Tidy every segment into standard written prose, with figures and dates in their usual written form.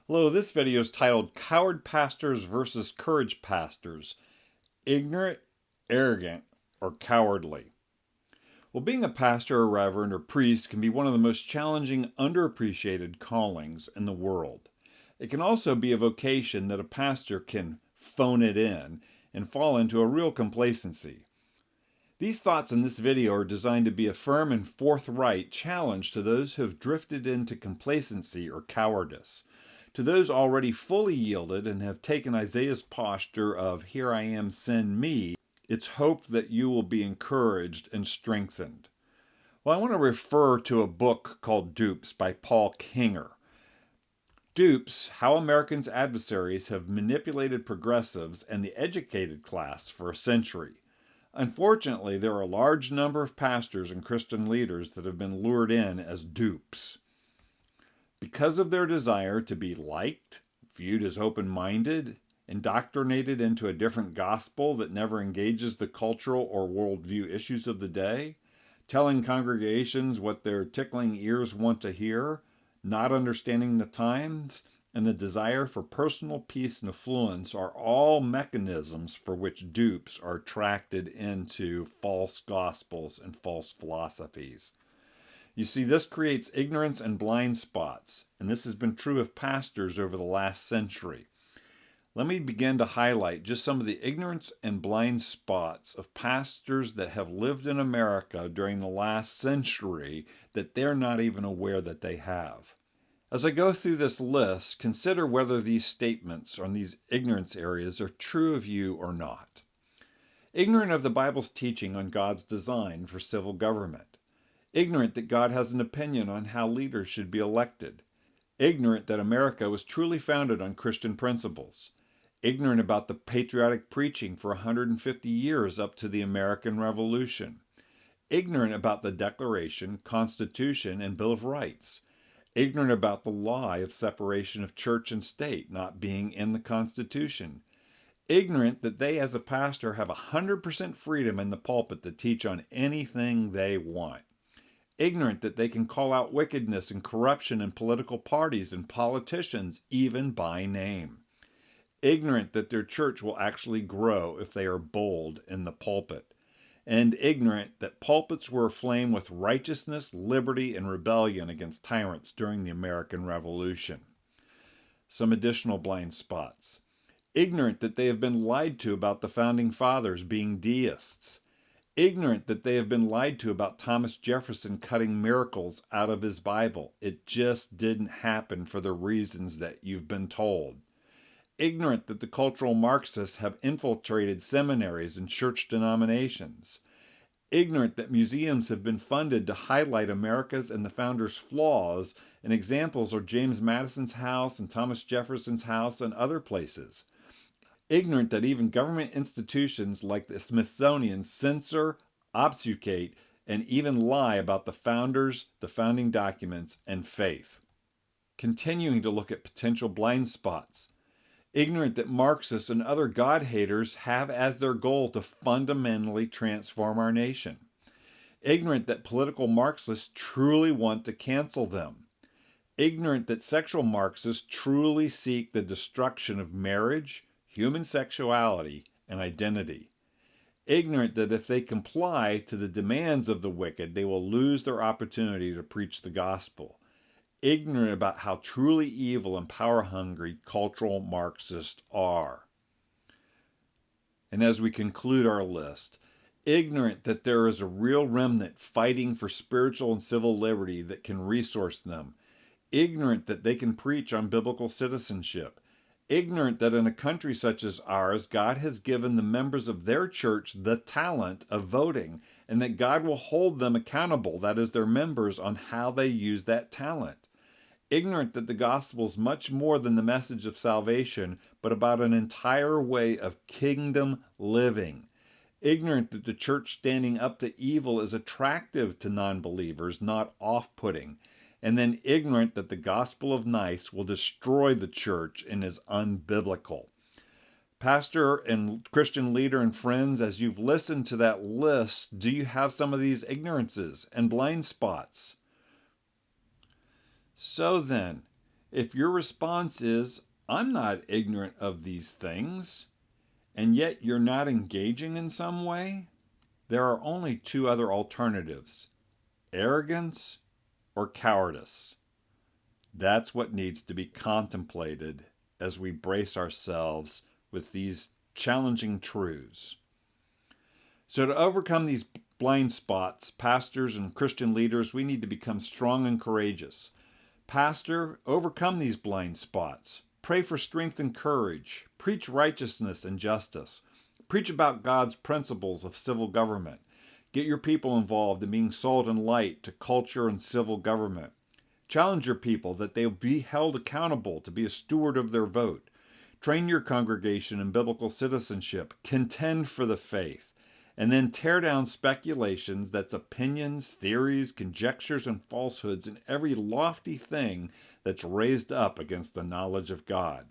Hello, this video is titled Coward Pastors versus Courage Pastors, Ignorant, Arrogant, or Cowardly. Well, being a pastor or reverend or priest can be one of the most challenging, underappreciated callings in the world. It can also be a vocation that a pastor can phone it in and fall into a real complacency. These thoughts in this video are designed to be a firm and forthright challenge to those who have drifted into complacency or cowardice. To those already fully yielded and have taken Isaiah's posture of, "Here I am, send me," it's hoped that you will be encouraged and strengthened. Well, I want to refer to a book called Dupes by Paul Kinger. Dupes: How Americans' Adversaries Have Manipulated Progressives and the Educated Class for a Century. Unfortunately, there are a large number of pastors and Christian leaders that have been lured in as dupes. Because of their desire to be liked, viewed as open-minded, indoctrinated into a different gospel that never engages the cultural or worldview issues of the day, telling congregations what their tickling ears want to hear, not understanding the times, and the desire for personal peace and affluence are all mechanisms for which dupes are attracted into false gospels and false philosophies. You see, this creates ignorance and blind spots, and this has been true of pastors over the last century. Let me begin to highlight just some of the ignorance and blind spots of pastors that have lived in America during the last century that they're not even aware that they have. As I go through this list, consider whether these statements on these ignorance areas are true of you or not. Ignorant of the Bible's teaching on God's design for civil government. Ignorant that God has an opinion on how leaders should be elected. Ignorant that America was truly founded on Christian principles. Ignorant about the patriotic preaching for 150 years up to the American Revolution. Ignorant about the Declaration, Constitution, and Bill of Rights. Ignorant about the lie of separation of church and state not being in the Constitution. Ignorant that they as a pastor have 100% freedom in the pulpit to teach on anything they want. Ignorant that they can call out wickedness and corruption in political parties and politicians even by name. Ignorant that their church will actually grow if they are bold in the pulpit. And ignorant that pulpits were aflame with righteousness, liberty, and rebellion against tyrants during the American Revolution. Some additional blind spots. Ignorant that they have been lied to about the Founding Fathers being deists. Ignorant that they have been lied to about Thomas Jefferson cutting miracles out of his Bible. It just didn't happen for the reasons that you've been told. Ignorant that the cultural Marxists have infiltrated seminaries and church denominations. Ignorant that museums have been funded to highlight America's and the founders' flaws, and examples are James Madison's house and Thomas Jefferson's house and other places. Ignorant that even government institutions like the Smithsonian censor, obfuscate, and even lie about the founders, the founding documents, and faith. Continuing to look at potential blind spots. Ignorant that Marxists and other God-haters have as their goal to fundamentally transform our nation. Ignorant that political Marxists truly want to cancel them. Ignorant that sexual Marxists truly seek the destruction of marriage, human sexuality, and identity. Ignorant that if they comply to the demands of the wicked, they will lose their opportunity to preach the gospel. Ignorant about how truly evil and power-hungry cultural Marxists are. And as we conclude our list, ignorant that there is a real remnant fighting for spiritual and civil liberty that can resource them. Ignorant that they can preach on biblical citizenship. Ignorant that in a country such as ours, God has given the members of their church the talent of voting, and that God will hold them accountable, that is, their members, on how they use that talent. Ignorant that the gospel is much more than the message of salvation, but about an entire way of kingdom living. Ignorant that the church standing up to evil is attractive to non-believers, not off-putting. And then ignorant that the gospel of nice will destroy the church and is unbiblical. Pastor and Christian leader and friends, as you've listened to that list, do you have some of these ignorances and blind spots? So then, If your response is, I'm not ignorant of these things, and yet you're not engaging in some way, there are only two other alternatives: arrogance or cowardice. That's what needs to be contemplated as we brace ourselves with these challenging truths. So, to overcome these blind spots, pastors and Christian leaders, we need to become strong and courageous. Pastor, overcome these blind spots. Pray for strength and courage. Preach righteousness and justice. Preach about God's principles of civil government. Get your people involved in being salt and light to culture and civil government. Challenge your people that they will be held accountable to be a steward of their vote. Train your congregation in biblical citizenship. Contend for the faith. And then tear down speculations, that's opinions, theories, conjectures, and falsehoods, and every lofty thing that's raised up against the knowledge of God.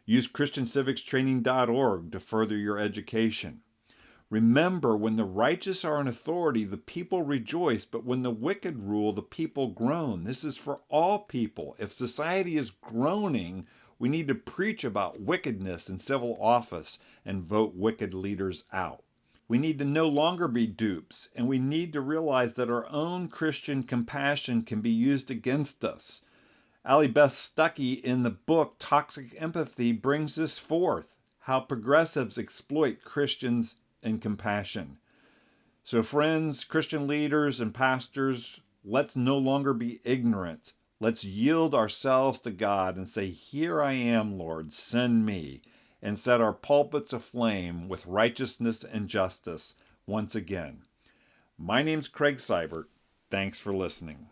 Use ChristianCivicsTraining.org to further your education. Remember, when the righteous are in authority, the people rejoice, but when the wicked rule, the people groan. This is for all people. If society is groaning, we need to preach about wickedness in civil office and vote wicked leaders out. We need to no longer be dupes, and we need to realize that our own Christian compassion can be used against us. Allie Beth Stuckey in the book Toxic Empathy brings this forth, how progressives exploit Christians and compassion. So friends, Christian leaders and pastors, let's no longer be ignorant. Let's yield ourselves to God and say, "Here I am, Lord, send me," and set our pulpits aflame with righteousness and justice once again. My name's Craig Seibert. Thanks for listening.